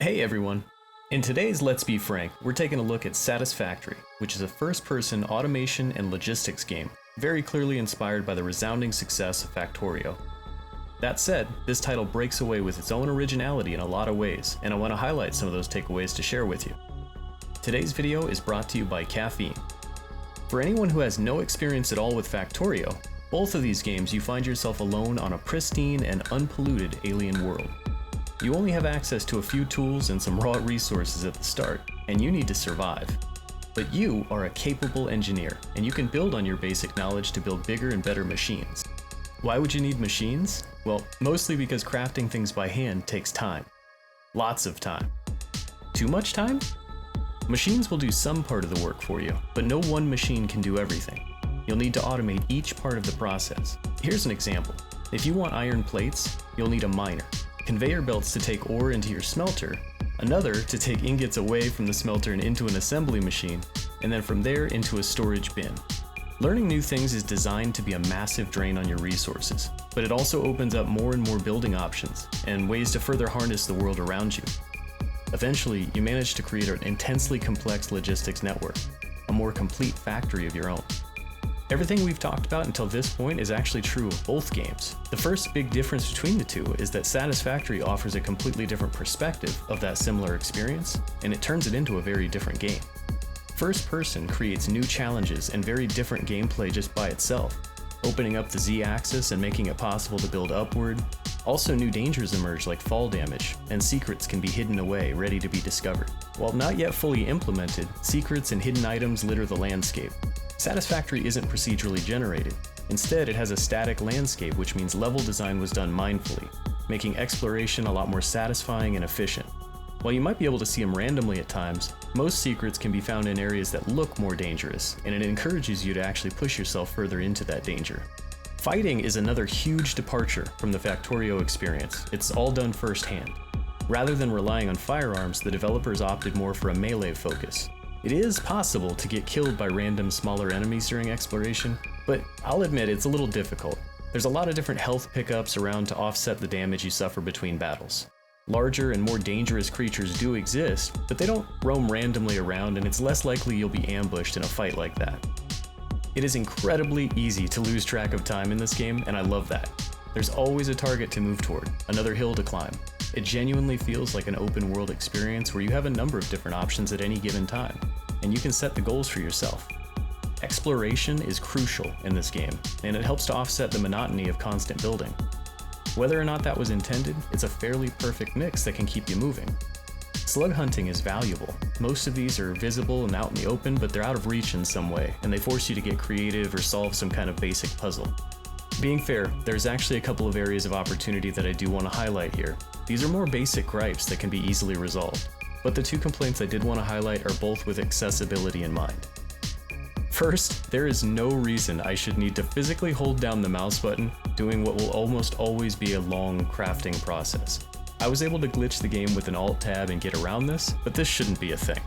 Hey everyone! In today's Let's Be Frank, we're taking a look at Satisfactory, which is a first-person automation and logistics game, very clearly inspired by the resounding success of Factorio. That said, this title breaks away with its own originality in a lot of ways, and I want to highlight some of those takeaways to share with you. Today's video is brought to you by Caffeine. For anyone who has no experience at all with Factorio, both of these games you find yourself alone on a pristine and unpolluted alien world. You only have access to a few tools and some raw resources at the start, and you need to survive. But you are a capable engineer, and you can build on your basic knowledge to build bigger and better machines. Why would you need machines? Well, mostly because crafting things by hand takes time. Lots of time. Too much time? Machines will do some part of the work for you, but no one machine can do everything. You'll need to automate each part of the process. Here's an example. If you want iron plates, you'll need a miner, conveyor belts to take ore into your smelter, another to take ingots away from the smelter and into an assembly machine, and then from there into a storage bin. Learning new things is designed to be a massive drain on your resources, but it also opens up more and more building options and ways to further harness the world around you. Eventually, you manage to create an intensely complex logistics network, a more complete factory of your own. Everything we've talked about until this point is actually true of both games. The first big difference between the two is that Satisfactory offers a completely different perspective of that similar experience, and it turns it into a very different game. First person creates new challenges and very different gameplay just by itself, opening up the Z-axis and making it possible to build upward. Also, new dangers emerge like fall damage, and secrets can be hidden away, ready to be discovered. While not yet fully implemented, secrets and hidden items litter the landscape. Satisfactory isn't procedurally generated. Instead, it has a static landscape, which means level design was done mindfully, making exploration a lot more satisfying and efficient. While you might be able to see them randomly at times, most secrets can be found in areas that look more dangerous, and it encourages you to actually push yourself further into that danger. Fighting is another huge departure from the Factorio experience. It's all done firsthand. Rather than relying on firearms, the developers opted more for a melee focus. It is possible to get killed by random smaller enemies during exploration, but I'll admit it's a little difficult. There's a lot of different health pickups around to offset the damage you suffer between battles. Larger and more dangerous creatures do exist, but they don't roam randomly around, and it's less likely you'll be ambushed in a fight like that. It is incredibly easy to lose track of time in this game, and I love that. There's always a target to move toward, another hill to climb. It genuinely feels like an open world experience where you have a number of different options at any given time, and you can set the goals for yourself. Exploration is crucial in this game, and it helps to offset the monotony of constant building. Whether or not that was intended, it's a fairly perfect mix that can keep you moving. Slug hunting is valuable. Most of these are visible and out in the open, but they're out of reach in some way, and they force you to get creative or solve some kind of basic puzzle. Being fair, there's actually a couple of areas of opportunity that I do want to highlight here. These are more basic gripes that can be easily resolved, but the two complaints I did want to highlight are both with accessibility in mind. First, there is no reason I should need to physically hold down the mouse button, doing what will almost always be a long crafting process. I was able to glitch the game with an Alt tab and get around this, but this shouldn't be a thing.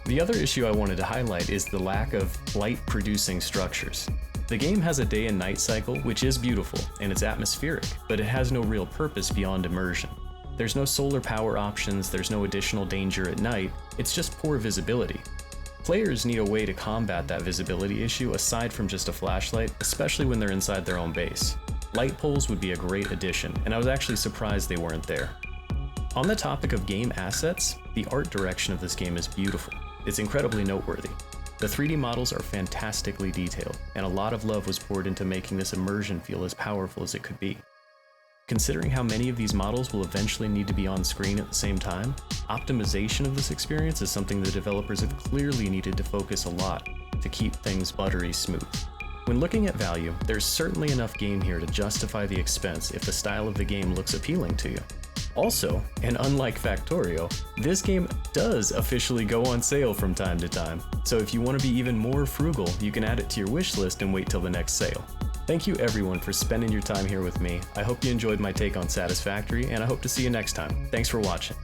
The other issue I wanted to highlight is the lack of light-producing structures. The game has a day and night cycle, which is beautiful, and it's atmospheric, but it has no real purpose beyond immersion. There's no solar power options, there's no additional danger at night, it's just poor visibility. Players need a way to combat that visibility issue aside from just a flashlight, especially when they're inside their own base. Light poles would be a great addition, and I was actually surprised they weren't there. On the topic of game assets, the art direction of this game is beautiful. It's incredibly noteworthy. The 3D models are fantastically detailed, and a lot of love was poured into making this immersion feel as powerful as it could be. Considering how many of these models will eventually need to be on screen at the same time, optimization of this experience is something the developers have clearly needed to focus a lot to keep things buttery smooth. When looking at value, there's certainly enough game here to justify the expense if the style of the game looks appealing to you. Also, and unlike Factorio, this game does officially go on sale from time to time, so if you want to be even more frugal, you can add it to your wish list and wait till the next sale. Thank you everyone for spending your time here with me. I hope you enjoyed my take on Satisfactory, and I hope to see you next time. Thanks for watching.